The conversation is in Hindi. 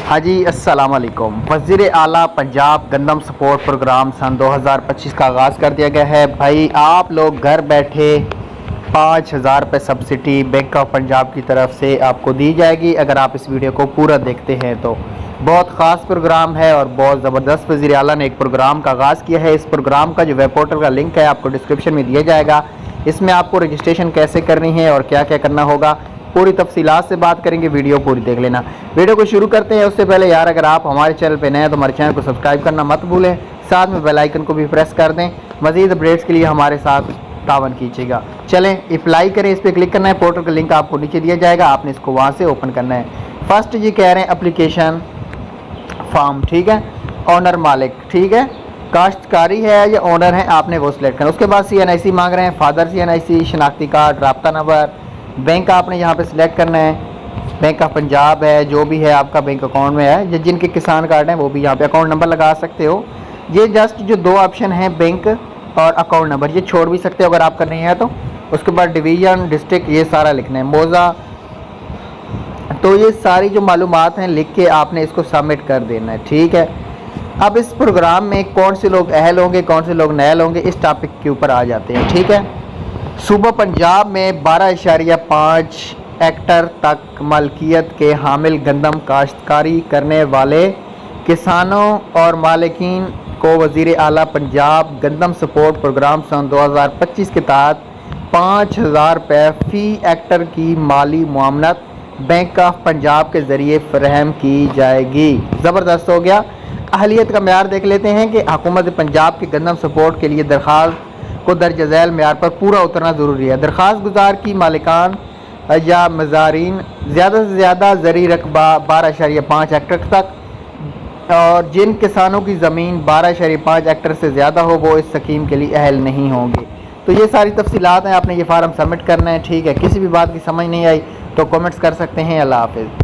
हाँ जी, अस्सलाम वालेकुम। वज़ीर आला पंजाब गंदम सपोर्ट प्रोग्राम सन 2025 का आगाज़ कर दिया गया है। भाई आप लोग घर बैठे 5,000 रुपये सब्सिडी बैंक ऑफ पंजाब की तरफ से आपको दी जाएगी अगर आप इस वीडियो को पूरा देखते हैं तो। बहुत ख़ास प्रोग्राम है और बहुत ज़बरदस्त वज़ीर आला ने एक प्रोग्राम का आगाज़ किया है। इस प्रोग्राम का जो वेब पोर्टल का लिंक है आपको डिस्क्रिप्शन में दिया जाएगा। इसमें आपको रजिस्ट्रेशन कैसे करनी है और क्या क्या करना होगा पूरी तफसीलात से बात करेंगे। वीडियो पूरी देख लेना। वीडियो को शुरू करते हैं उससे पहले यार अगर आप हमारे चैनल पे नए हैं तो हमारे चैनल को सब्सक्राइब करना मत भूलें, साथ में बेल आइकन को भी प्रेस कर दें। मज़ीद अपडेट्स के लिए हमारे साथ तावन कीजिएगा। चलें अप्लाई करें, इस पर क्लिक करना है। पोर्टल का लिंक आपको नीचे दिया जाएगा, आपने इसको वहाँ से ओपन करना है। फर्स्ट ये कह रहे हैं एप्लीकेशन फॉर्म, ठीक है, ऑनर मालिक, ठीक है, काश्तकारी है या ओनर है आपने वो सिलेक्ट करना। उसके बाद CNIC मांग रहे हैं, फादर CNIC, शनाख्ती कार्ड, राब्ता नंबर, बैंक आपने यहाँ पे सिलेक्ट करना है। बैंक ऑफ पंजाब है, जो भी है आपका बैंक अकाउंट में है, जिनके किसान कार्ड हैं वो भी यहाँ पे अकाउंट नंबर लगा सकते हो। ये जस्ट जो दो ऑप्शन हैं बैंक और अकाउंट नंबर, ये छोड़ भी सकते हो अगर आपका नहीं है तो। उसके बाद डिवीज़न, डिस्ट्रिक्ट, ये सारा लिखना है, मौज़ा। तो ये सारी जो मालूमात हैं लिख के आपने इसको सबमिट कर देना है, ठीक है। अब इस प्रोग्राम में कौन से लोग अहल होंगे, कौन से लोग नाअहल होंगे, इस टॉपिक के ऊपर आ जाते हैं, ठीक है। सूबा पंजाब में 12.5 हेक्टर तक मलकियत के हामिल गंदम काश्तकारी करने वाले किसानों और मालिकीन को वज़ीर आला पंजाब गंदम सपोर्ट प्रोग्राम सन 2025 के तहत 5,000 रुपये फ़ी हेक्टर की माली मुआवनत बैंक ऑफ पंजाब के ज़रिए फ़राहम की जाएगी। ज़बरदस्त हो गया। अहलियत का म्यार देख लेते हैं कि हुकूमत पंजाब के गंदम सपोर्ट के लिए दरख्वास्त को दर्ज झैल म्यार पर पूरा उतरना ज़रूरी है। दरख्वास्त गुजार की मालिकान या मज़ारीन ज़्यादा से ज़्यादा ज़री रकबा 12.5 हेक्टर तक, और जिन किसानों की ज़मीन 12.5 हेक्टर से ज़्यादा हो वो इस स्कीम के लिए अहल नहीं होंगे। तो ये सारी तफसीलात हैं, आपने ये फार्म सबमिट करना है, ठीक है। किसी भी बात की समझ नहीं आई तो कमेंट्स कर सकते हैं। अल्लाह हाफ़िज़।